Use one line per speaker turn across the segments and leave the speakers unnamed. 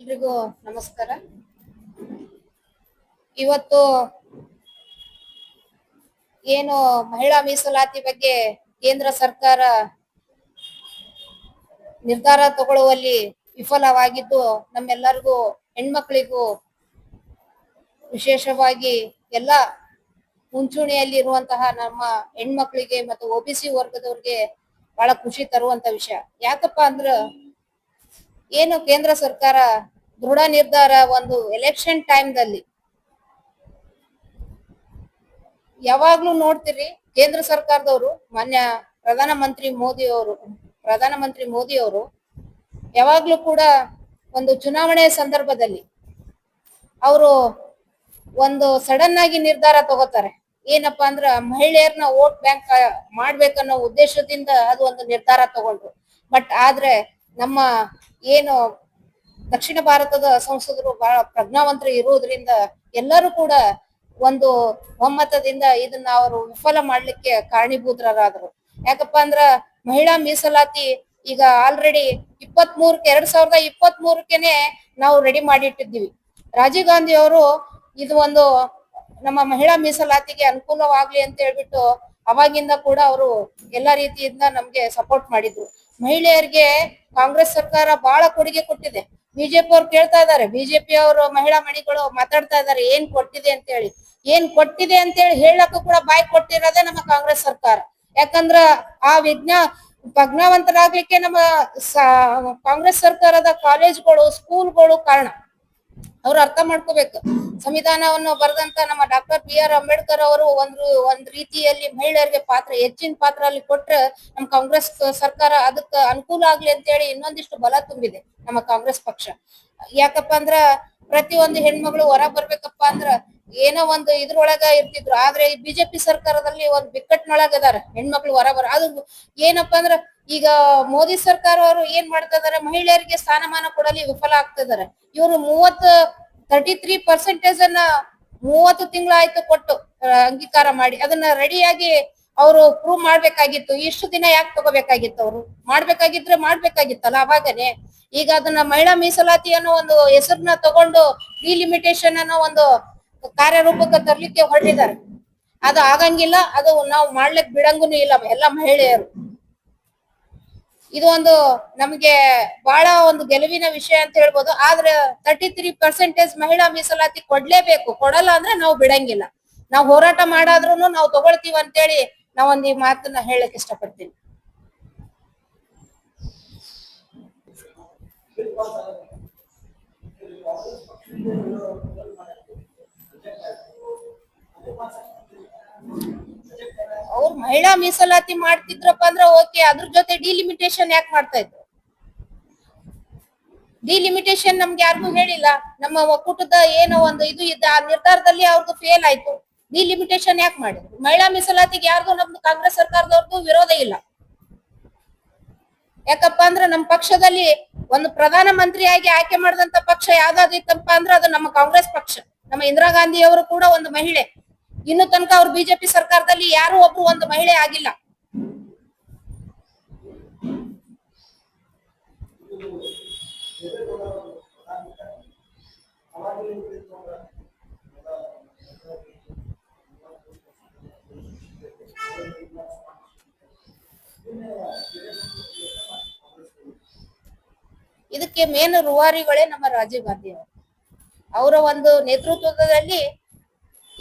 ಎಲ್ರಿಗೂ ನಮಸ್ಕಾರ. ಇವತ್ತು ಏನು ಮಹಿಳಾ ಮೀಸಲಾತಿ ಬಗ್ಗೆ ಕೇಂದ್ರ ಸರ್ಕಾರ ನಿರ್ಧಾರ ತಗೊಳ್ಳುವಲ್ಲಿ ವಿಫಲವಾಗಿದ್ದು ನಮ್ಮೆಲ್ಲರಿಗೂ ಹೆಣ್ಮಕ್ಳಿಗೂ ವಿಶೇಷವಾಗಿ ಎಲ್ಲ ಮುಂಚೂಣಿಯಲ್ಲಿ ಇರುವಂತಹ ನಮ್ಮ ಹೆಣ್ಮಕ್ಳಿಗೆ ಮತ್ತು ಒಬಿಸಿ ವರ್ಗದವ್ರಿಗೆ ಬಹಳ ಖುಷಿ ತರುವಂತ ವಿಷಯ. ಯಾಕಪ್ಪ ಅಂದ್ರ ಏನು ಕೇಂದ್ರ ಸರ್ಕಾರ ದೃಢ ನಿರ್ಧಾರ ಒಂದು ಎಲೆಕ್ಷನ್ ಟೈಮ್ದಲ್ಲಿ ಯಾವಾಗ್ಲೂ ನೋಡ್ತೀರಿ ಕೇಂದ್ರ ಸರ್ಕಾರದವರು ಮಾನ್ಯ ಪ್ರಧಾನಮಂತ್ರಿ ಮೋದಿ ಅವರು ಯಾವಾಗ್ಲೂ ಕೂಡ ಒಂದು ಚುನಾವಣೆ ಸಂದರ್ಭದಲ್ಲಿ ಅವರು ಒಂದು ಸಡನ್ ಆಗಿ ನಿರ್ಧಾರ ತಗೋತಾರೆ. ಏನಪ್ಪಾ ಅಂದ್ರ ಮಹಿಳೆಯರನ್ನ ವೋಟ್ ಬ್ಯಾಂಕ್ ಮಾಡ್ಬೇಕನ್ನೋ ಉದ್ದೇಶದಿಂದ ಅದು ಒಂದು ನಿರ್ಧಾರ ತಗೊಂಡ್ರು. ಬಟ್ ಆದ್ರೆ ನಮ್ಮ ಏನು ದಕ್ಷಿಣ ಭಾರತದ ಸಂಸದರು ಬಹಳ ಪ್ರಜ್ಞಾವಂತರು ಇರುವುದರಿಂದ ಎಲ್ಲರೂ ಕೂಡ ಒಂದು ಒಮ್ಮತದಿಂದ ಇದನ್ನ ಅವರು ವಿಫಲ ಮಾಡ್ಲಿಕ್ಕೆ ಕಾರಣೀಭೂತರಾದ್ರು. ಯಾಕಪ್ಪ ಅಂದ್ರ ಮಹಿಳಾ ಮೀಸಲಾತಿ ಈಗ ಆಲ್ರೆಡಿ 2023ಕ್ಕೆ ನಾವು ರೆಡಿ ಮಾಡಿಟ್ಟಿದ್ದೀವಿ. ರಾಜೀವ್ ಗಾಂಧಿ ಅವರು ಇದು ಒಂದು ನಮ್ಮ ಮಹಿಳಾ ಮೀಸಲಾತಿಗೆ ಅನುಕೂಲವಾಗ್ಲಿ ಅಂತ ಹೇಳ್ಬಿಟ್ಟು ಅವಾಗಿಂದ ಕೂಡ ಅವರು ಎಲ್ಲಾ ರೀತಿಯಿಂದ ನಮ್ಗೆ ಸಪೋರ್ಟ್ ಮಾಡಿದ್ರು. ಮಹಿಳೆಯರಿಗೆ ಕಾಂಗ್ರೆಸ್ ಸರ್ಕಾರ ಬಹಳ ಕೊಡುಗೆ ಕೊಟ್ಟಿದೆ. ಬಿಜೆಪಿ ಅವ್ರು ಕೇಳ್ತಾ ಇದ್ದಾರೆ, ಬಿಜೆಪಿ ಅವರು ಮಹಿಳಾ ಮಣಿಗಳು ಮಾತಾಡ್ತಾ ಇದ್ದಾರೆ ಏನ್ ಕೊಟ್ಟಿದೆ ಅಂತ ಹೇಳಿ. ಏನ್ ಕೊಟ್ಟಿದೆ ಅಂತ ಹೇಳಿ ಹೇಳಕ್ಕೂ ಕೂಡ ಬಾಯಿ ಕೊಟ್ಟಿರೋದೇ ನಮ್ಮ ಕಾಂಗ್ರೆಸ್ ಸರ್ಕಾರ. ಯಾಕಂದ್ರ ಆ ಪ್ರಜ್ಞಾವಂತರಾಗ್ಲಿಕ್ಕೆ ನಮ್ಮ ಕಾಂಗ್ರೆಸ್ ಸರ್ಕಾರದ ಕಾಲೇಜ್ಗಳು ಸ್ಕೂಲ್ಗಳು ಕಾರಣ. ಅವ್ರು ಅರ್ಥ ಮಾಡ್ಕೋಬೇಕು. ಸಂವಿಧಾನವನ್ನು ಬರೆದಂತ ನಮ್ಮ ಡಾಕ್ಟರ್ BR ಅಂಬೇಡ್ಕರ್ ಅವರು ಒಂದ್ ರೀತಿಯಲ್ಲಿ ಮಹಿಳೆಯರಿಗೆ ಹೆಚ್ಚಿನ ಪಾತ್ರ ಅಲ್ಲಿ ಕೊಟ್ರೆ ನಮ್ಮ ಕಾಂಗ್ರೆಸ್ ಸರ್ಕಾರ ಅದಕ್ಕೆ ಅನುಕೂಲ ಆಗ್ಲಿ ಅಂತ ಹೇಳಿ ಇನ್ನೊಂದಿಷ್ಟು ಬಲ ತುಂಬಿದೆ ನಮ್ಮ ಕಾಂಗ್ರೆಸ್ ಪಕ್ಷ. ಯಾಕಪ್ಪ ಅಂದ್ರ ಪ್ರತಿಯೊಂದು ಹೆಣ್ಮಗಳು ಹೊರ ಬರ್ಬೇಕಪ್ಪ ಅಂದ್ರ ಏನೋ ಒಂದು ಇದ್ರೊಳಗ ಇರ್ತಿದ್ರು. ಆದ್ರೆ ಈ ಬಿಜೆಪಿ ಸರ್ಕಾರದಲ್ಲಿ ಒಂದು ಬಿಕ್ಕಟ್ಟಿನೊಳಗ ಇದಾರೆ ಹೆಣ್ಮಕ್ಳು ಅದು ಏನಪ್ಪಾ ಅಂದ್ರ ಈಗ ಮೋದಿ ಸರ್ಕಾರ ಅವರು ಏನ್ ಮಾಡ್ತಾ ಇದಾರೆ, ಮಹಿಳೆಯರಿಗೆ ಸ್ಥಾನಮಾನ ಕೊಡಲಿ ವಿಫಲ ಆಗ್ತಾ ಇದಾರೆ. ಇವರು 33% ಅನ್ನ 30 ತಿಂಗಳಾಯ್ತು ಕೊಟ್ಟು ಅಂಗೀಕಾರ ಮಾಡಿ ಅದನ್ನ ರೆಡಿಯಾಗಿ ಅವರು ಪ್ರೂವ್ ಮಾಡ್ಬೇಕಾಗಿತ್ತು. ಇಷ್ಟು ದಿನ ಯಾಕೆ ತಗೋಬೇಕಾಗಿತ್ತು? ಅವರು ಮಾಡ್ಬೇಕಾಗಿತ್ತಲ್ಲ ಅವಾಗನೇ. ಈಗ ಅದನ್ನ ಮಹಿಳಾ ಮೀಸಲಾತಿ ಅನ್ನೋ ಒಂದು ಹೆಸರನ್ನ ತಗೊಂಡು ಡಿಲಿಮಿಟೇಷನ್ ಅನ್ನೋ ಒಂದು ಕಾರ್ಯರೂಪಕ್ಕೆ ತರ್ಲಿಕ್ಕೆ ಹೊರಟಿದ್ದಾರೆ. ಅದು ಆಗಂಗಿಲ್ಲ, ಅದು ನಾವು ಮಾಡ್ಲಿಕ್ ಬಿಡಂಗುನು ಇಲ್ಲ ಎಲ್ಲ ಮಹಿಳೆಯರು. ಇದು ಒಂದು ನಮ್ಗೆ ಬಹಳ ಒಂದು ಗೆಲುವಿನ ವಿಷಯ ಅಂತ ಹೇಳ್ಬೋದು. ಆದ್ರೆ 33% ಮಹಿಳಾ ಮೀಸಲಾತಿ ಕೊಡ್ಲೇಬೇಕು. ಕೊಡಲ್ಲ ಅಂದ್ರೆ ನಾವು ಬಿಡಂಗಿಲ್ಲ. ನಾವು ಹೋರಾಟ ಮಾಡಾದ್ರೂ ನಾವು ತಗೊಳ್ತೀವಿ ಅಂತೇಳಿ ನಾವೊಂದು ಈ ಮಾತನ್ನ ಹೇಳಕ್ ಇಷ್ಟಪಡ್ತೀನಿ. ಅವ್ರು ಮಹಿಳಾ ಮೀಸಲಾತಿ ಮಾಡ್ತಿದ್ರಪ್ಪ ಅಂದ್ರೆ ಓಕೆ, ಅದ್ರ ಜೊತೆ ಡಿಲಿಮಿಟೇಷನ್ ಯಾಕೆ ಮಾಡ್ತಾ ಇದ್ರು? ಡಿಲಿಮಿಟೇಷನ್ ನಮ್ಗೆ ಯಾರಿಗೂ ಹೇಳಿಲ್ಲ. ನಮ್ಮ ಒಕ್ಕೂಟದ ಏನೋ ಒಂದು ಇದು ಇದ್ದ ಆ ನಿರ್ಧಾರದಲ್ಲಿ ಅವ್ರದ್ದು ಫೇಲ್ ಆಯ್ತು. ಡಿಲಿಮಿಟೇಷನ್ ಯಾಕೆ ಮಾಡಿದ್ರು? ಮಹಿಳಾ ಮೀಸಲಾತಿಗೆ ಯಾರಿಗೂ ನಮ್ದು ಕಾಂಗ್ರೆಸ್ ಸರ್ಕಾರದವ್ರದ್ದು ವಿರೋಧ ಇಲ್ಲ. ಯಾಕಪ್ಪ ಅಂದ್ರೆ ನಮ್ಮ ಪಕ್ಷದಲ್ಲಿ ಒಂದು ಪ್ರಧಾನ ಮಂತ್ರಿಯಾಗಿ ಆಯ್ಕೆ ಮಾಡಿದಂತ ಪಕ್ಷ ಯಾವ್ದಾದ್ರು ಇತ್ತಪ್ಪ ಅಂದ್ರೆ ಅದು ನಮ್ಮ ಕಾಂಗ್ರೆಸ್ ಪಕ್ಷ. ನಮ್ಮ ಇಂದಿರಾ ಗಾಂಧಿ ಅವರು ಕೂಡ ಒಂದು ಮಹಿಳೆ. ಇನ್ನು ತನಕ ಅವ್ರು ಬಿಜೆಪಿ ಸರ್ಕಾರದಲ್ಲಿ ಯಾರು ಒಬ್ರು ಒಂದು ಮಹಿಳೆ ಆಗಿಲ್ಲ. ಇದಕ್ಕೆ ಮೇನ್ ರೂವಾರಿಗಳೇ ನಮ್ಮ ರಾಜೀವ್ ಗಾಂಧಿ ಅವರು. ಅವರ ಒಂದು ನೇತೃತ್ವದಲ್ಲಿ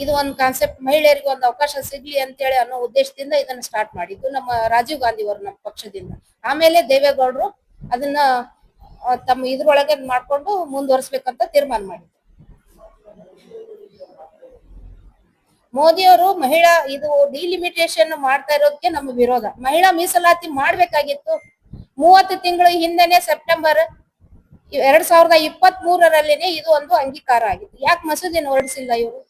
ಇದು ಒಂದು ಕಾನ್ಸೆಪ್ಟ್, ಮಹಿಳೆಯರಿಗೆ ಒಂದು ಅವಕಾಶ ಸಿಗ್ಲಿ ಅಂತೇಳಿ ಅನ್ನೋ ಉದ್ದೇಶದಿಂದ ಇದನ್ನ ಸ್ಟಾರ್ಟ್ ಮಾಡಿದ್ದು ನಮ್ಮ ರಾಜೀವ್ ಗಾಂಧಿ ಅವರು ನಮ್ಮ ಪಕ್ಷದಿಂದ. ಆಮೇಲೆ ದೇವೇಗೌಡರು ಅದನ್ನ ತಮ್ಮ ಇದ್ರೊಳಗೆ ಮಾಡ್ಕೊಂಡು ಮುಂದುವರಿಸ್ಬೇಕಂತ ತೀರ್ಮಾನ ಮಾಡಿದ್ರು. ಮೋದಿಯವರು ಇದು ಡಿಲಿಮಿಟೇಷನ್ ಮಾಡ್ತಾ ಇರೋದಕ್ಕೆ ನಮ್ಮ ವಿರೋಧ. ಮಹಿಳಾ ಮೀಸಲಾತಿ ಮಾಡ್ಬೇಕಾಗಿತ್ತು 30 ತಿಂಗಳ ಹಿಂದೆನೆ ಸೆಪ್ಟೆಂಬರ್ 2023 ಇದು ಒಂದು ಅಂಗೀಕಾರ ಆಗಿತ್ತು. ಯಾಕೆ ಮಸೂದೆನ ಹೊರಡಿಸಿಲ್ಲ ಇವರು?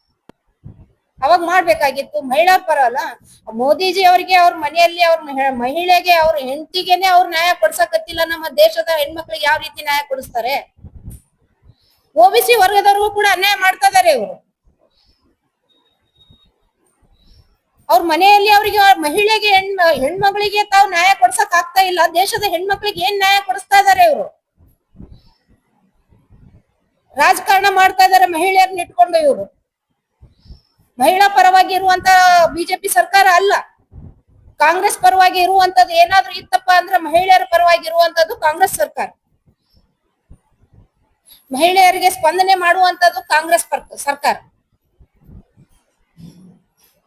ಅವಾಗ ಮಾಡ್ಬೇಕಾಗಿತ್ತು. ಮಹಿಳಾ ಪರ ಅಲ್ಲ ಮೋದಿಜಿ ಅವರಿಗೆ ಅವ್ರ ಮನೆಯಲ್ಲಿ ಅವ್ರ ಮಹಿಳೆಗೆ ಅವ್ರ ಹೆಂಡತಿಗೆನೆ ಅವ್ರ ನ್ಯಾಯ ಕೊಡ್ಸಕತ್ತಿಲ್ಲ. ನಮ್ಮ ದೇಶದ ಹೆಣ್ಮಕ್ಳಿಗೆ ಯಾವ ರೀತಿ ನ್ಯಾಯ ಕೊಡಿಸ್ತಾರೆ? OBC ವರ್ಗದವ್ರಿಗೂ ಕೂಡ ಅನ್ಯಾಯ ಮಾಡ್ತಾ ಇದಾರೆ ಇವರು. ಅವ್ರ ಮನೆಯಲ್ಲಿ ಅವ್ರಿಗೆ ಮಹಿಳೆಗೆ ಹೆಣ್ಮಗಳಿಗೆ ತಾವು ನ್ಯಾಯ ಕೊಡ್ಸಕ್ ಆಗ್ತಾ ಇಲ್ಲ. ದೇಶದ ಹೆಣ್ಮಕ್ಳಿಗೆ ಏನ್ ನ್ಯಾಯ ಕೊಡಿಸ್ತಾ ಇದಾರೆ ಇವರು? ರಾಜಕಾರಣ ಮಾಡ್ತಾ ಇದಾರೆ ಮಹಿಳೆಯರನ್ನ ಇಟ್ಕೊಂಡು. ಇವರು ಮಹಿಳಾ ಪರವಾಗಿ ಇರುವಂತ ಬಿಜೆಪಿ ಸರ್ಕಾರ ಅಲ್ಲ, ಕಾಂಗ್ರೆಸ್ ಪರವಾಗಿ ಇರುವಂತದ್ದು ಏನಾದ್ರೂ ಇತ್ತಪ್ಪ ಅಂದ್ರೆ ಮಹಿಳೆಯರ ಪರವಾಗಿ ಇರುವಂತದ್ದು ಕಾಂಗ್ರೆಸ್ ಸರ್ಕಾರ. ಮಹಿಳೆಯರಿಗೆ ಸ್ಪಂದನೆ ಮಾಡುವಂತದ್ದು ಕಾಂಗ್ರೆಸ್ ಸರ್ಕಾರ.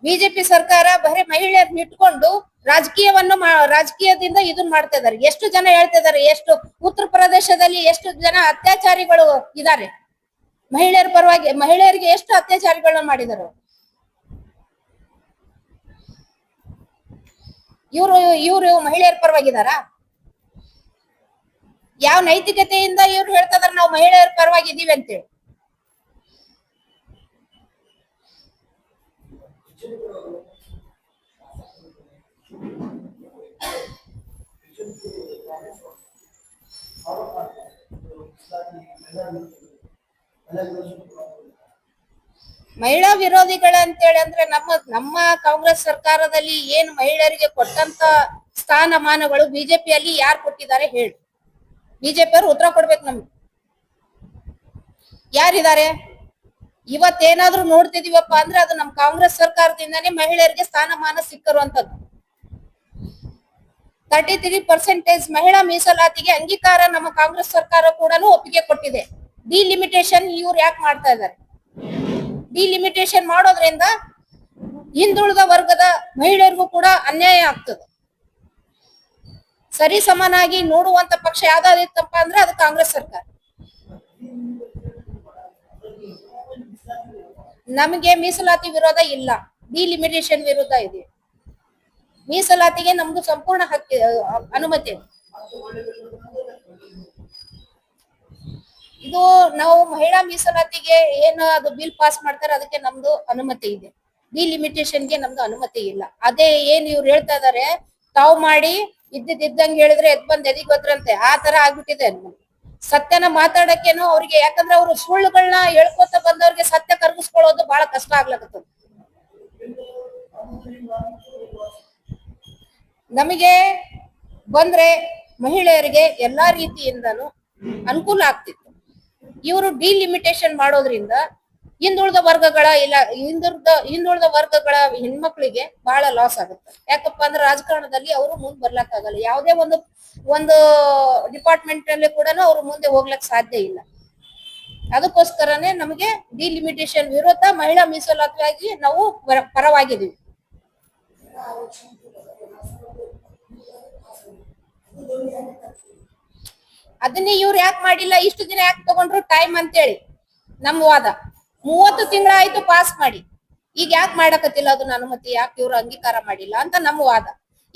ಬಿಜೆಪಿ ಸರ್ಕಾರ ಬರೀ ಮಹಿಳೆಯರನ್ನ ಇಟ್ಕೊಂಡು ರಾಜಕೀಯದಿಂದ ಇದನ್ನ ಮಾಡ್ತಾ ಇದಾರೆ. ಎಷ್ಟು ಜನ ಹೇಳ್ತಾ ಇದಾರೆ, ಎಷ್ಟು ಉತ್ತರ ಪ್ರದೇಶದಲ್ಲಿ ಎಷ್ಟು ಜನ ಅತ್ಯಾಚಾರಿಗಳು ಇದ್ದಾರೆ ಮಹಿಳೆಯರ ಪರವಾಗಿ, ಮಹಿಳೆಯರಿಗೆ ಎಷ್ಟು ಅತ್ಯಾಚಾರಿಗಳನ್ನ ಮಾಡಿದಾರೆ. ಇವರು ಮಹಿಳೆಯರ ಪರವಾಗಿದಾರ? ಯಾವ ನೈತಿಕತೆಯಿಂದ ಇವ್ರು ಹೇಳ್ತಾ ಇದಾರೆ ನಾವು ಮಹಿಳೆಯರ ಪರವಾಗಿ ಇದೀವಿ ಅಂತೇಳಿ? ಮಹಿಳಾ ವಿರೋಧಿಗಳಂತೇಳಿ ಅಂದ್ರೆ ನಮ್ಮ ಕಾಂಗ್ರೆಸ್ ಸರ್ಕಾರದಲ್ಲಿ ಏನು ಮಹಿಳೆಯರಿಗೆ ಕೊಟ್ಟಂತ ಸ್ಥಾನಮಾನಗಳು ಬಿಜೆಪಿಯಲ್ಲಿ ಯಾರು ಕೊಟ್ಟಿದ್ದಾರೆ ಹೇಳಿ? ಬಿಜೆಪಿ ಅವರು ಉತ್ತರ ಕೊಡ್ಬೇಕು ನಮ್ಗೆ. ಯಾರಿದ್ದಾರೆ? ಇವತ್ತೇನಾದ್ರೂ ನೋಡ್ತಿದೀವಪ್ಪ ಅಂದ್ರೆ ಅದು ನಮ್ಮ ಕಾಂಗ್ರೆಸ್ ಸರ್ಕಾರದಿಂದಾನೇ ಮಹಿಳೆಯರಿಗೆ ಸ್ಥಾನಮಾನ ಸಿಕ್ಕಿರುವಂತದ್ದು. 33% ಮಹಿಳಾ ಮೀಸಲಾತಿಗೆ ಅಂಗೀಕಾರ ನಮ್ಮ ಕಾಂಗ್ರೆಸ್ ಸರ್ಕಾರ ಕೂಡ ಒಪ್ಪಿಗೆ ಕೊಟ್ಟಿದೆ. ಡಿಲಿಮಿಟೇಷನ್ ಇವ್ರು ಯಾಕೆ ಮಾಡ್ತಾ ಇದ್ದಾರೆ? ಡಿಲಿಮಿಟೇಷನ್ ಮಾಡೋದ್ರಿಂದ ಹಿಂದುಳಿದ ವರ್ಗದ ಮಹಿಳೆಯರಿಗೂ ಕೂಡ ಅನ್ಯಾಯ ಆಗ್ತದೆ. ಸರಿ ಸಮನಾಗಿ ನೋಡುವಂತ ಪಕ್ಷ ಯಾವ್ದಾದಿತ್ತಪ್ಪ ಅಂದ್ರೆ ಅದು ಕಾಂಗ್ರೆಸ್ ಸರ್ಕಾರ. ನಮಗೆ ಮೀಸಲಾತಿ ವಿರೋಧ ಇಲ್ಲ, ಡಿಲಿಮಿಟೇಷನ್ ವಿರೋಧ ಇದೆ. ಮೀಸಲಾತಿಗೆ ನಮ್ದು ಸಂಪೂರ್ಣ ಅನುಮತಿ ಇದೆ. ಇದು ನಾವು ಮಹಿಳಾ ಮೀಸಲಾತಿಗೆ ಏನು ಅದು ಬಿಲ್ ಪಾಸ್ ಮಾಡ್ತಾರೆ ಅದಕ್ಕೆ ನಮ್ದು ಅನುಮತಿ ಇದೆ. ಡಿಲಿಮಿಟೇಷನ್ಗೆ ನಮ್ದು ಅನುಮತಿ ಇಲ್ಲ. ಅದೇ ಏನ್ ಇವ್ರು ಹೇಳ್ತಾ ಇದಾರೆ, ತಾವು ಮಾಡಿ ಇದ್ದಂಗೆ ಹೇಳಿದ್ರೆ ಎದ್ ಬಂದ್ ಎದಿಗ್ ಗೊತ್ತಂತೆ, ಆ ತರ ಆಗ್ಬಿಟ್ಟಿದೆ. ಸತ್ಯನ ಮಾತಾಡಕ್ಕೇನು ಅವ್ರಿಗೆ, ಯಾಕಂದ್ರೆ ಅವ್ರು ಸುಳ್ಳುಗಳನ್ನ ಹೇಳ್ಕೊತ ಬಂದವ್ರಿಗೆ ಸತ್ಯ ಕರ್ಗಿಸ್ಕೊಳ್ಳೋದು ಬಹಳ ಕಷ್ಟ ಆಗ್ಲಕತ್ತದ. ನಮಗೆ ಬಂದ್ರೆ ಮಹಿಳೆಯರಿಗೆ ಎಲ್ಲಾ ರೀತಿಯಿಂದನೂ ಅನುಕೂಲ ಆಗ್ತಿತ್ತು. ಇವರು ಡಿಲಿಮಿಟೇಷನ್ ಮಾಡೋದ್ರಿಂದ ಹಿಂದುಳಿದ ವರ್ಗಗಳ ಹೆಣ್ಮಕ್ಳಿಗೆ ಬಹಳ ಲಾಸ್ ಆಗುತ್ತೆ. ಯಾಕಪ್ಪ ಅಂದ್ರೆ ರಾಜಕಾರಣದಲ್ಲಿ ಅವರು ಮುಂದೆ ಬರ್ಲಕ್ಕಾಗಲ್ಲ. ಯಾವುದೇ ಒಂದು ಡಿಪಾರ್ಟ್ಮೆಂಟ್ ಅಲ್ಲಿ ಕೂಡ ಅವ್ರು ಮುಂದೆ ಹೋಗ್ಲಕ್ ಸಾಧ್ಯ ಇಲ್ಲ. ಅದಕ್ಕೋಸ್ಕರನೇ ನಮಗೆ ಡಿಲಿಮಿಟೇಷನ್ ವಿರುದ್ಧ, ಮಹಿಳಾ ಮೀಸಲಾತಿಯಾಗಿ ನಾವು ಪರವಾಗಿದ್ದೀವಿ. ಅದನ್ನೇ ಇವ್ರು ಯಾಕೆ ಮಾಡಿಲ್ಲ, ಇಷ್ಟು ದಿನ ಯಾಕೆ ತಗೊಂಡ್ರು ಟೈಮ್ ಅಂತೇಳಿ ನಮ್ ವಾದ. 30 ತಿಂಗಳಾಯ್ತು ಪಾಸ್ ಮಾಡಿ, ಈಗ ಯಾಕೆ ಮಾಡಕತ್ತಿಲ್ಲ ಅದನ್ನ ಅನುಮತಿ, ಯಾಕೆ ಇವ್ರು ಅಂಗೀಕಾರ ಮಾಡಿಲ್ಲ ಅಂತ ನಮ್ಮ ವಾದ.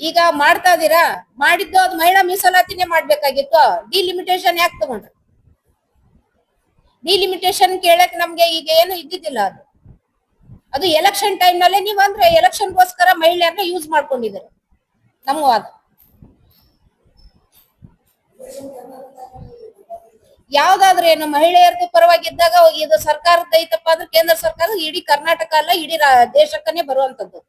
ಈಗ ಮಾಡ್ತಾ ಇದೀರಾ, ಮಾಡಿದ್ದು ಅದು ಮಹಿಳಾ ಮೀಸಲಾತಿನೇ ಮಾಡ್ಬೇಕಾಗಿತ್ತು. ಡಿಲಿಮಿಟೇಷನ್ ಯಾಕೆ ತಗೊಂಡ್ರು? ಡಿಲಿಮಿಟೇಷನ್ ಕೇಳಕ್ ನಮ್ಗೆ ಈಗ ಏನು ಇದ್ದಿದ್ದಿಲ್ಲ. ಅದು ಎಲೆಕ್ಷನ್ ಟೈಮ್ ನಲ್ಲೇ ನೀವ್ ಅಂದ್ರೆ ಎಲೆಕ್ಷನ್ಗೋಸ್ಕರ ಮಹಿಳೆಯರನ್ನ ಯೂಸ್ ಮಾಡ್ಕೊಂಡಿದ್ದಾರೆ ನಮ್ಮ ವಾದ. ಯಾವ್ದಾದ್ರು ಏನು ಮಹಿಳೆಯರದು ಪರವಾಗಿದ್ದಾಗ ಇದು ಸರ್ಕಾರದ ಐತಪ್ಪ ಅಂದ್ರೆ ಕೇಂದ್ರ ಸರ್ಕಾರ ಇಡೀ ಕರ್ನಾಟಕ ಅಲ್ಲ, ಇಡೀ ದೇಶಕ್ಕನೇ ಬರುವಂತದ್ದು.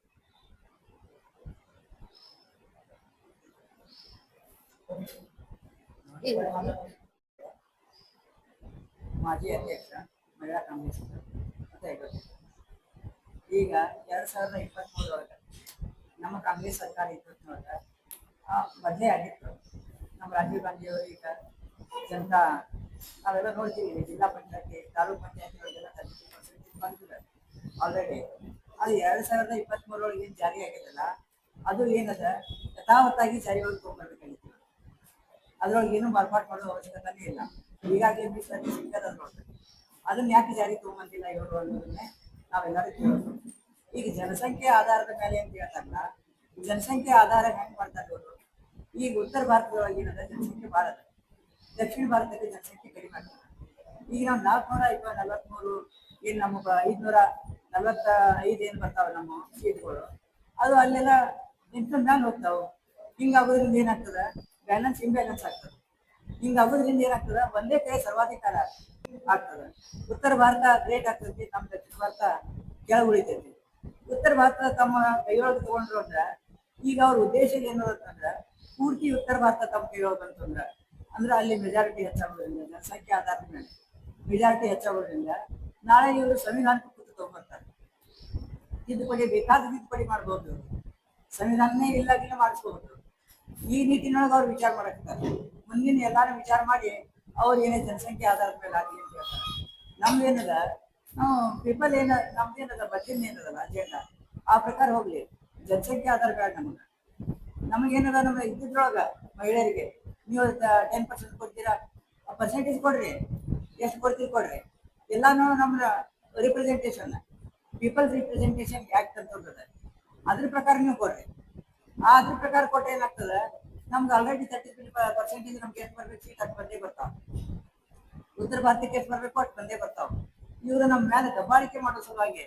ಮಾಜಿ ಅಧ್ಯಕ್ಷ ಮಹಿಳಾ ಕಾಂಗ್ರೆಸ್ ಈಗ 2023 ನಮ್ಮ ಕಾಂಗ್ರೆಸ್ ಸರ್ಕಾರ ಇದ್ದೊಳಗೆ ಮೊದಲೇ ಆಗಿತ್ತು. ನಮ್ಮ ರಾಜೀವ್ ಗಾಂಧಿ ಅವರು ಈಗ ಜನತಾ ನಾವೆಲ್ಲ ನೋಡ್ತೀವಿ, ಜಿಲ್ಲಾ ಪಂಚಾಯತಿ ತಾಲೂಕ್ ಪಂಚಾಯತಿ ಒಳಗೆಲ್ಲ 33% ಬಂದಿದೆ ಆಲ್ರೆಡಿ. ಅದು 2023 ಏನು ಜಾರಿ ಆಗಿದೆಲ್ಲ ಅದು ಏನದ ಯಥಾವತ್ತಾಗಿ ಜಾರಿಗಳು ತಗೊಂಡ್ಬರ್ಬೇಕಾಗಿತ್ತು. ಅದ್ರೊಳಗೆ ಏನು ಮಾರ್ಪಾಟ್ ಮಾಡೋ ಅವಶ್ಯಕತೆನೇ ಇಲ್ಲ. ಹೀಗಾಗಿ ಮೀಸಲಾತಿ ಸಿಕ್ಕದ ನೋಡ್ತಾರೆ, ಅದನ್ನ ಯಾಕೆ ಜಾರಿ ತಗೊಂಬಂದಿಲ್ಲ ಇವರು ಅನ್ನೋದನ್ನೇ ನಾವೆಲ್ಲರೂ ಕೇಳೋದು. ಈಗ ಜನಸಂಖ್ಯೆ ಆಧಾರದ ಮೇಲೆ ಅಂತ ಹೇಳ್ತಾರಲ್ಲ, ಜನಸಂಖ್ಯೆ ಆಧಾರ ಹೆಂಗ್ ಮಾಡ್ತಾರೆ ಇವರು? ಈಗ ಉತ್ತರ ಭಾರತದೊಳಗೆ ಏನದ ಜನಸಂಖ್ಯೆ ಭಾಳ ಅದ, ದಕ್ಷಿಣ ಭಾರತದಲ್ಲಿ ಜನಸಂಖ್ಯೆ ಕಡಿಮೆ ಆಗ್ತದೆ. ಈಗ ನಾವು 443 ಏನು ನಮ್ಮ 545 ಏನು ಬರ್ತಾವ ನಮ್ಮ ಸೀಟ್ಗಳು, ಅದು ಅಲ್ಲೆಲ್ಲ ನಿಂತ್ಕೊಂಡ್ ಮ್ಯಾಲ ಹೋಗ್ತಾವೆ. ಹಿಂಗಾಗೋದ್ರಿಂದ ಏನಾಗ್ತದೆ, ಬ್ಯಾಲೆನ್ಸ್ ಇಂಬ್ಯಾಲೆನ್ಸ್ ಆಗ್ತದೆ. ಹಿಂಗಾಗೋದ್ರಿಂದ ಏನಾಗ್ತದೆ, ಒಂದೇ ಕೈ ಸರ್ವಾಧಿಕಾರ ಆಗ್ತದೆ. ಉತ್ತರ ಭಾರತ ಗ್ರೇಟ್ ಆಗ್ತೈತಿ, ನಮ್ಮ ದಕ್ಷಿಣ ಭಾರತ ಕೆಳಗೆ ಉಳಿತೈತಿ. ಉತ್ತರ ಭಾರತ ತಮ್ಮ ಕೈಯೊಳಗೆ ತಗೊಂಡ್ರು ಅಂದ್ರೆ ಈಗ ಅವ್ರ ಉದ್ದೇಶ ಏನಂತಂದ್ರೆ ಪೂರ್ತಿ ಉತ್ತರ ಭಾರತ ತಮ್ಮ ಕೈಯೊಳಗೆ ಬಂತಂದ್ರೆ ಅಂದ್ರೆ ಅಲ್ಲಿ ಮೆಜಾರಿಟಿ ಹೆಚ್ಚಾಗೋದ್ರಿಂದ ಜನಸಂಖ್ಯೆ ಆಧಾರದ ಮೇಲೆ ಮೆಜಾರಿಟಿ ಹೆಚ್ಚಾಗೋದ್ರಿಂದ ನಾಳೆ ಇವರು ಸಂವಿಧಾನಕ್ಕೆ ಕೂತು ತಗೊಂಡ್ಬರ್ತಾರೆ. ತಿದ್ದುಪಡಿ ಬೇಕಾದ ತಿದ್ದುಪಡಿ ಮಾಡ್ಬೋದು, ಸಂವಿಧಾನನೇ ಇಲ್ಲಾಗಿಲ್ಲ ಮಾಡಿಸ್ಬೋದು. ಈ ನಿಟ್ಟಿನೊಳಗೆ ಅವ್ರು ವಿಚಾರ ಮಾಡಕ್ತಾರೆ. ಮುಂದಿನ ಎಲ್ಲಾರು ವಿಚಾರ ಮಾಡಿ ಅವ್ರು ಏನೇ ಜನಸಂಖ್ಯೆ ಆಧಾರದ ಮೇಲೆ ಆಗಲಿ ಅಂತ ಹೇಳ್ತಾರೆ. ನಮ್ದೇನದ ನಾವು ಪೀಪಲ್ ನಮ್ದೇನದ ಬಜೆಟ್ ಏನದಲ್ಲ ಅಜೆಂಡಾ ಆ ಪ್ರಕಾರ ಹೋಗ್ಲಿ, ಜನಸಂಖ್ಯೆ ಆಧಾರ ಬೇಡ ನಮಗೇನದ ನಮ್ಮ ಇದ್ದಿದ್ರೊಳಗ ಮಹಿಳೆಯರಿಗೆ ನೀವು 10% ಕೊಡ್ತೀರಾ, ಪರ್ಸೆಂಟೇಜ್ ಕೊಡ್ರಿ, ಎಷ್ಟು ಕೊಡ್ತೀರಿ ಕೊಡ್ರಿ. ಎಲ್ಲಾನು ನಮ್ಮ ರಿಪ್ರೆಸೆಂಟೇಷನ್ ಪೀಪಲ್ಸ್ ರಿಪ್ರೆಸೆಂಟೇಷನ್ ಆಕ್ಟ್ ಅಂತ ಹೋಗ್ತದೆ, ಅದ್ರ ಪ್ರಕಾರ ನೀವು ಕೊಡ್ರಿ. ಅದ್ರ ಪ್ರಕಾರ ಕೊಟ್ಟರೆ ಏನಾಗ್ತದೆ, ನಮ್ಗೆ ಆಲ್ರೆಡಿ 33% ನಮ್ಗೆ ಎಷ್ಟು ಬರ್ಬೇಕು ಸೀಟ್ ಅದು ಬಂದೇ ಬರ್ತಾವ. ಉತ್ತರ ಭಾರತಕ್ಕೆ ಎಷ್ಟು ಬರ್ಬೇಕು ಅಷ್ಟು ಬಂದೇ ಬರ್ತಾವ. ಇವರು ನಮ್ಮ ಮೇಲೆ ದಬ್ಬಾಳಿಕೆ ಮಾಡೋ ಸಲುವಾಗಿ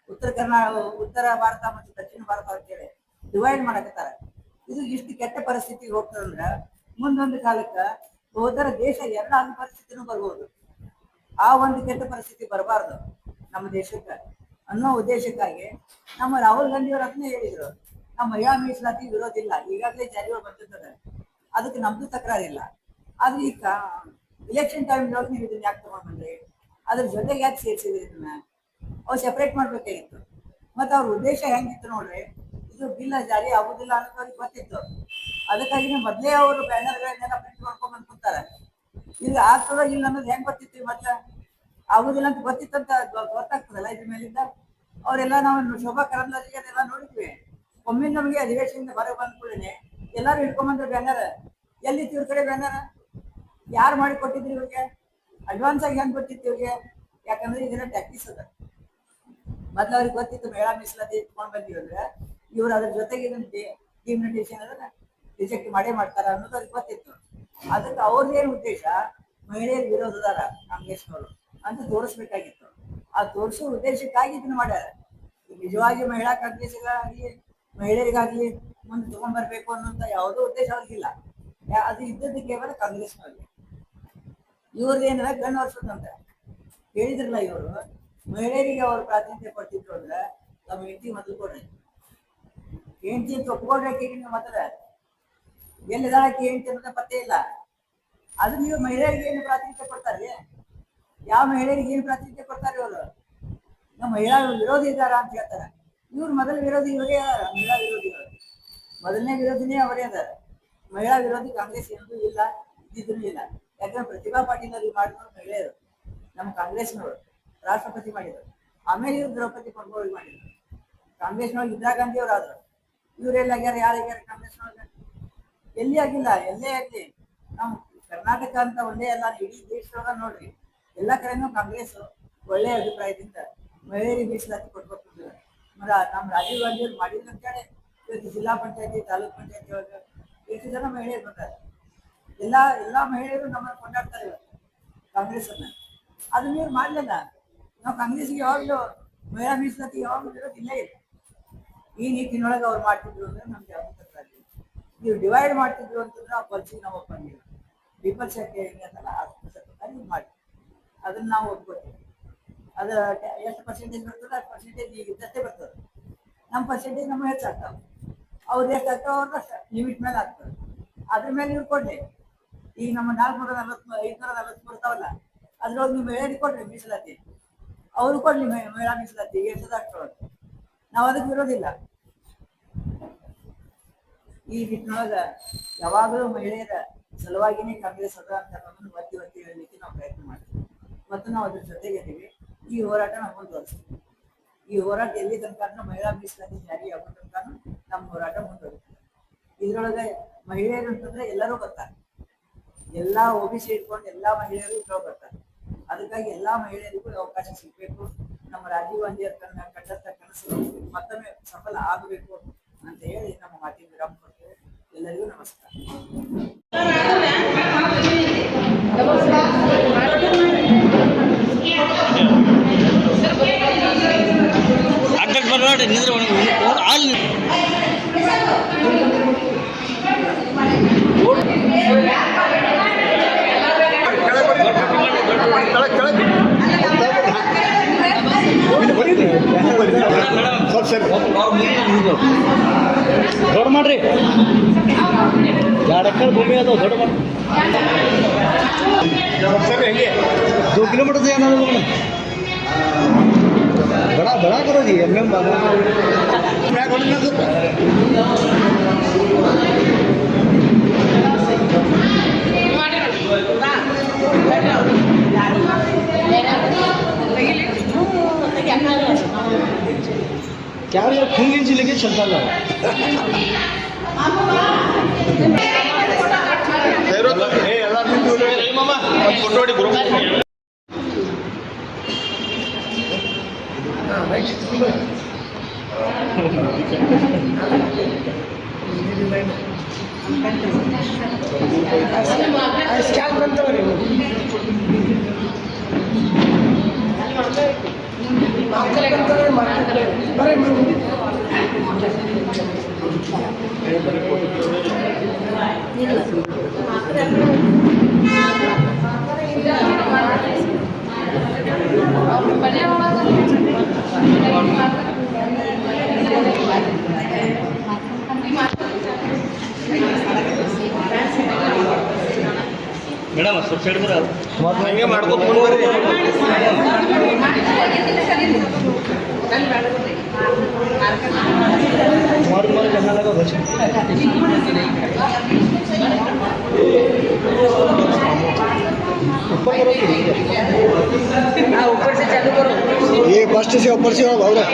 ಉತ್ತರ ಭಾರತ ಮತ್ತು ದಕ್ಷಿಣ ಭಾರತ ಅಂತೇಳಿ ಡಿವೈಡ್ ಮಾಡಕತ್ತಾರೆ. ಇದು ಇಷ್ಟು ಕೆಟ್ಟ ಪರಿಸ್ಥಿತಿಗೆ ಹೋಗ್ತದಂದ್ರೆ ಮುಂದೊಂದು ಕಾಲಕ್ಕೆ ಹೋದರ ದೇಶ ಎಲ್ಲ ಅಂದ ಪರಿಸ್ಥಿತಿನೂ ಬರ್ಬೋದು. ಆ ಒಂದು ಕೆಟ್ಟ ಪರಿಸ್ಥಿತಿ ಬರಬಾರ್ದು ನಮ್ಮ ದೇಶಕ್ಕೆ ಅನ್ನೋ ಉದ್ದೇಶಕ್ಕಾಗಿ ನಮ್ಮ ರಾಹುಲ್ ಗಾಂಧಿ ಅವರು ಅದನ್ನೇ ಹೇಳಿದ್ರು, ನಮ್ಮ ಮಹಿಳಾ ಮೀಸಲಾತಿ ವಿರೋಧಿಲ್ಲ, ಈಗಾಗಲೇ ಜಾರಿಗಳು ಬಂದಿರ್ತದೆ, ಅದಕ್ಕೆ ನಮ್ದು ತಕರಾರಿಲ್ಲ. ಆದ್ರೆ ಈಗ ಇಲೆಕ್ಷನ್ ಟೈಮ್ ನೀವು ಇದನ್ನ ಯಾಕೆ ತಗೊಂಡ್ ಬಂದ್ರಿ, ಅದ್ರ ಜೊತೆಗೆ ಯಾಕೆ ಸೇರಿಸಿದ್ರಿ, ಇದನ್ನ ಅವ್ರು ಸೆಪರೇಟ್ ಮಾಡ್ಬೇಕಾಗಿತ್ತು. ಮತ್ತೆ ಅವ್ರ ಉದ್ದೇಶ ಹೆಂಗಿತ್ತು ನೋಡ್ರಿ, ಇದು ಬಿಲ್ ಜಾರಿ ಆಗುದಿಲ್ಲ ಅನ್ನೋದು ಅವ್ರಿಗೆ ಗೊತ್ತಿತ್ತು. ಅದಕ್ಕಾಗಿನೇ ಮೊದಲೇ ಅವರು ಬ್ಯಾನರ್ಗಳನ್ನೆಲ್ಲ ಪ್ರಿಂಟ್ ಮಾಡ್ಕೊಂಡ್ ಬಂದ್ಕೊತಾರೆ. ಈಗ ಆಗ್ತದ ಇಲ್ಲ ಅನ್ನೋದು ಹೆಂಗ್ ಗೊತ್ತಿತ್ತು, ಮತ್ತೆ ಆಗುದಿಲ್ಲ ಅಂತ ಗೊತ್ತಿತ್ತಂತ ಗೊತ್ತಾಗ್ತದಲ್ಲ ಇದ್ರ ಮೇಲಿಂದ. ಅವರೆಲ್ಲ ನಾವು ಶೋಭಾ ಕರಂದ್ಲಾಜೆ ಅದೆಲ್ಲ ನೋಡಿದ್ವಿ. ಒಮ್ಮೆ ನಮಗೆ ಅಧಿವೇಶನದಿಂದ ಹೊರಗೆ ಬಂದ ಕೂಡಲೇ ಎಲ್ಲಾರು ಹಿಡ್ಕೊಂಬಂದ್ರೆ ಬ್ಯಾನರ್, ಎಲ್ಲಿತ್ತು ಇವ್ರ ಕಡೆ ಬ್ಯಾನರ್, ಯಾರು ಮಾಡಿ ಕೊಟ್ಟಿದ್ರಿ ಇವ್ರಿಗೆ, ಅಡ್ವಾನ್ಸ್ ಆಗಿ ಹೆಂಗ್ ಗೊತ್ತಿತ್ತು ಇವ್ರಿಗೆ, ಯಾಕಂದ್ರೆ ಇದನ್ನ ಟ್ಯಾಕ್ಟಿಸ್ ಅದ. ಮೊದ್ಲು ಅವ್ರಿಗೆ ಗೊತ್ತಿತ್ತು ಮಹಿಳಾ ಮೀಸಲಾತಿ ಇಟ್ಕೊಂಡ್ ಬಂದಿವಿ ಅಂದ್ರೆ ಇವ್ರು ಅದ್ರ ಜೊತೆಗೆ ಇದನ್ನ ಡಿಮ್ಯುನಿಟೇಷನ್ ಅದನ್ನ ರಿಜೆಕ್ಟ್ ಮಾಡೇ ಮಾಡ್ತಾರ ಅನ್ನೋದು ಅವ್ರಿಗೆ ಗೊತ್ತಿತ್ತು. ಅದಕ್ಕೆ ಅವ್ರದ್ದೇನು ಉದ್ದೇಶ, ಮಹಿಳೆಯರ ವಿರೋಧದಾರ ಕಾಂಗ್ರೆಸ್ನವರು ಅಂತ ತೋರಿಸ್ಬೇಕಾಗಿತ್ತು. ಆ ತೋರಿಸೋ ಉದ್ದೇಶಕ್ಕಾಗಿ ಇದನ್ನ ಮಾಡ್ಯಾರ. ನಿಜವಾಗಿ ಮಹಿಳಾ ಕಾಂಗ್ರೆಸ್ಗಾಗ್ಲಿ ಮಹಿಳೆಯರಿಗಾಗ್ಲಿ ಮುಂದೆ ತಗೊಂಡ್ಬರ್ಬೇಕು ಅನ್ನೋಂಥ ಯಾವುದೋ ಉದ್ದೇಶ ಅವ್ರಿಗಿಲ್ಲ. ಅದು ಇದ್ದದ್ದು ಕೇವಲ ಕಾಂಗ್ರೆಸ್ನವ್ರಿಗೆ. ಇವ್ರದ್ದೇನ ಗಣ್ಣು ವರ್ಷದಂತ ಹೇಳಿದ್ರಲ್ಲ, ಇವರು ಮಹಿಳೆಯರಿಗೆ ಅವ್ರು ಪ್ರಾತಿನಿಧ್ಯ ಕೊಡ್ತಿದ್ರು ಅಂದ್ರೆ ನಮ್ಮ ಹೆಂಡತಿ ಮೊದಲು ಕೊಡ್ರಿ, ಹೆಂಡತಿ ಅಂತ ಒಪ್ಕೊಡ್ರಿ. ನೀವು ಮಾತ್ರ ಎಲ್ಲಿದಾಳಕ್ಕೆ ಹೆಂಡತಿ ಅನ್ನೋದ ಪತ್ತೆ ಇಲ್ಲ. ಅದು ನೀವು ಮಹಿಳೆಯರಿಗೆ ಏನು ಪ್ರಾತಿನಿಧ್ಯ ಕೊಡ್ತಾರ್ರಿ, ಯಾವ ಮಹಿಳೆಯರಿಗೆ ಏನು ಪ್ರಾತಿನಿಧ್ಯ ಕೊಡ್ತಾರೆ ಇವರು, ನಮ್ಮ ಮಹಿಳಾ ವಿರೋಧಿ ಇದ್ದಾರ ಅಂತ ಹೇಳ್ತಾರೆ. ಇವ್ರು ಮೊದಲ ವಿರೋಧಿ ಇವರೇ ಅದಾರ, ಮಹಿಳಾ ವಿರೋಧಿಗಳು ಮೊದಲನೇ ವಿರೋಧಿನೇ ಅವರೇ ಅದಾರ. ಮಹಿಳಾ ವಿರೋಧಿ ಕಾಂಗ್ರೆಸ್ ಏನೂ ಇಲ್ಲ, ಇದ್ದಿದ್ದೂ ಇಲ್ಲ. ಯಾಕಂದ್ರೆ ಪ್ರತಿಭಾ ಪಾಟೀಲ್ ಅವ್ರಿಗೆ ಮಾಡಿದ್ರು ಮಹಿಳೆಯರು, ನಮ್ಮ ಕಾಂಗ್ರೆಸ್ನವರು ರಾಷ್ಟ್ರಪತಿ ಮಾಡಿದ್ರು. ಆಮೇಲೆ ಇವ್ರು ದ್ರೌಪದಿ ಮುರ್ಮು ಮಾಡಿದ್ರು. ಕಾಂಗ್ರೆಸ್ನೊಳಗೆ ಇಂದಿರಾ ಗಾಂಧಿ ಅವ್ರು ಆದ್ರು. ಇವರೆಲ್ಲ ಆಗ್ಯಾರ, ಯಾರ್ಯಾರ ಕಾಂಗ್ರೆಸ್ನೊಳಗೆ ಎಲ್ಲಿ ಆಗಿಲ್ಲ. ಎಲ್ಲೇ ಆಗಲಿ ನಮ್ಮ ಕರ್ನಾಟಕ ಅಂತ ಒಂದೇ ಅಲ್ಲ, ಇಡೀ ದೇಶದೊಳಗ ನೋಡ್ರಿ ಎಲ್ಲ ಕಡೆನೂ ಕಾಂಗ್ರೆಸ್ ಒಳ್ಳೆಯ ಅಭಿಪ್ರಾಯದಿಂದ ಮಹಿಳೆಯರಿಗೆ ಮೀಸಲಾತಿ ಕೊಟ್ಬೇಕು. ನಮ್ಮ ರಾಜೀವ್ ಗಾಂಧಿ ಅವ್ರು ಮಾಡಿದ್ರು ಅಂತೇಳಿ ಇವತ್ತು ಜಿಲ್ಲಾ ಪಂಚಾಯತಿ ತಾಲೂಕ್ ಪಂಚಾಯತಿ ಒಳಗೆ ಎಷ್ಟು ಜನ ಮಹಿಳೆಯರು ಬರ್ತಾರೆ. ಎಲ್ಲಾ ಮಹಿಳೆಯರು ನಮ್ಮನ್ನು ಕೊಂಡಾಡ್ತಾರೆ ಇವತ್ತು ಕಾಂಗ್ರೆಸ್ ಅನ್ನ. ಅದನ್ನ ನೀವು ಮಾಡ್ಲಿಲ್ಲ. ನಾವು ಕಾಂಗ್ರೆಸ್ಗೆ ಯಾವಾಗಲೂ ಮಹಿಳಾ ಮೀಸಲಾತಿ ಯಾವಾಗಲೂ ಇರೋದು ಇಲ್ಲೇ ಇಲ್ಲ. ಈ ನಿಟ್ಟಿನೊಳಗೆ ಅವ್ರು ಮಾಡ್ತಿದ್ರು ಅಂದ್ರೆ ನಮ್ಗೆ ಯಾವ್ದು ತಕರಾರಿ. ನೀವು ಡಿವೈಡ್ ಮಾಡ್ತಿದ್ರು ಅಂತಂದ್ರೆ ಆ ಪಲ್ಸಿಗೆ ನಾವು ಒಪ್ಪಂಗಿಲ್ಲ. ಪೀಪಲ್ಸ್ ಯಾಕೆ ಹಿಂಗತ್ತಲ್ಲ ಅದು ಮಾಡಿ ಅದನ್ನ ನಾವು ಒಪ್ಕೋತೀವಿ. ಅದು ಎಷ್ಟು ಪರ್ಸೆಂಟೇಜ್ ಬರ್ತದೆ ಅಷ್ಟು ಪರ್ಸೆಂಟೇಜ್ ಈಗ ಇದ್ದಷ್ಟೇ ಬರ್ತದೆ. ನಮ್ಮ ಪರ್ಸೆಂಟೇಜ್ ನಮ್ಮ ಹೆಚ್ಚಾಗ್ತಾವೆ, ಅವ್ರು ಎಷ್ಟು ಆಗ್ತಾವ ಅವ್ರನ್ನ ಲಿಮಿಟ್ ಮೇಲೆ ಆಗ್ತದೆ. ಅದ್ರ ಮೇಲೆ ನೀವು ಕೊಡ್ಲಿ. ಈಗ ನಮ್ಮ 540 ಬರ್ತಾವಲ್ಲ, ಅದ್ರೊಳಗೆ ನೀವು ಮಹಿಳೆಯರಿಗೆ ಕೊಡ್ರಿ ಮೀಸಲಾತಿ, ಅವ್ರು ಕೊಡ್ಲಿ ಮಹಿಳಾ ಮೀಸಲಾತಿ ಎಷ್ಟದ ಅಷ್ಟೊಳಗೆ. ನಾವು ಅದಕ್ಕೆ ವಿರೋಧಿಲ್ಲ. ಈ ನಿಟ್ಟಿನೊಳಗೆ ಯಾವಾಗಲೂ ಮಹಿಳೆಯರ ಸಲುವಾಗಿನೇ ಕಾಂಗ್ರೆಸ್ ಅದ ಅಂತ ನಮ್ಮನ್ನು ಒತ್ತಿ ಹೇಳಲಿಕ್ಕೆ ನಾವು ಪ್ರಯತ್ನ ಮಾಡ್ತೀವಿ ಮತ್ತು ನಾವು ಅದ್ರ ಜೊತೆಗಿದ್ದೀವಿ. ಈ ಹೋರಾಟ ನಾವು ಮುಂದುವರಿಸ್ತೀವಿ. ಈ ಹೋರಾಟ ಎಲ್ಲಿ ತನಕ ಮಹಿಳಾ ಮೀಸಲಾತಿ ಜಾರಿ ಆಗೋ ತನಕ ನಮ್ಮ ಹೋರಾಟ ಮುಂದುವರಿತೀವಿ. ಇದ್ರೊಳಗೆ ಮಹಿಳೆಯರು ಅಂತಂದ್ರೆ ಎಲ್ಲರೂ ಬರ್ತಾರೆ, ಎಲ್ಲಾ OBC ಇಟ್ಕೊಂಡು ಎಲ್ಲಾ ಮಹಿಳೆಯರು ಇದ್ರೊಳಗೆ ಬರ್ತಾರೆ. ಅದಕ್ಕಾಗಿ ಎಲ್ಲಾ ಮಹಿಳೆಯರಿಗೂ ಅವಕಾಶ ಸಿಗ್ಬೇಕು. ನಮ್ಮ ರಾಜೀವ್ ಗಾಂಧಿ ಅವ್ರ ಕಂಡಂತ ಕನಸು ಮತ್ತೊಮ್ಮೆ ಸಫಲ ಆಗಬೇಕು ಅಂತ ಹೇಳಿ ನಮ್ಮ ಮಾತಿಗೆ ವಿರಾಮ ಕೊಡ್ತೇವೆ. ಎಲ್ಲರಿಗೂ ನಮಸ್ಕಾರ.
ಸರ್ ದೊಡ್ಡ ಮಾಡ್ರಿ 2 ಎಕರೆ ಭೂಮಿ ಅದಾವ ದೊಡ್ಡ ಮಾಡಿ 2 किलोमीटर से जाना है बड़ा बड़ा करो जी एमएम क्या यार खून गिंची लेके चलता ला फोटो ग्रुप ಮೇಡಮ್ ಸ್ವಲ್ಪ ಸೈಡ್ ಬರ ಹಂಗೆ ಮಾಡ್ಕೊಂಡು ಬರ್ರಿ मार मार करना लगा बच्चे ऊपर करो ऊपर से चालू करो ये फर्स्ट से ऊपर से भाव रहा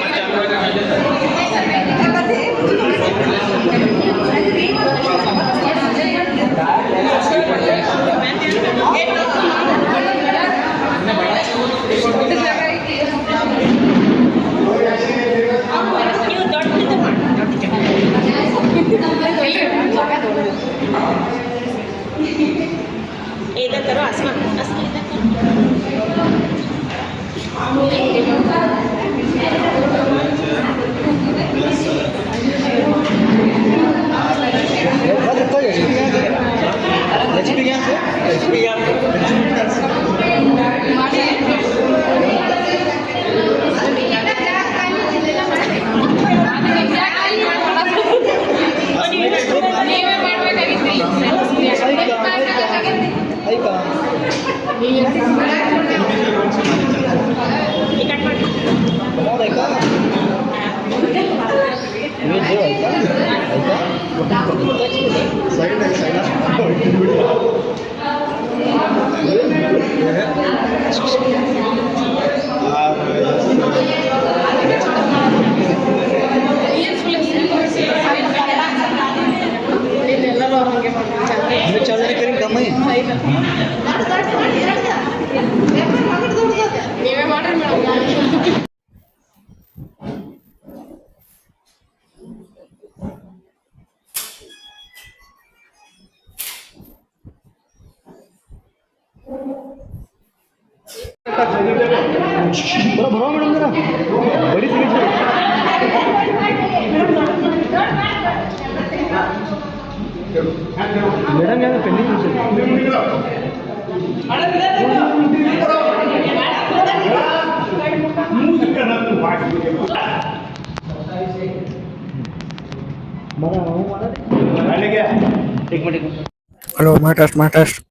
इधर करो आसमान आसमान इधर चलने करें कम है बड़ा भरो मैडम जरा बड़ी तकलीफ मैडम यहाँ पेंडिंग हेलो माय टेस्ट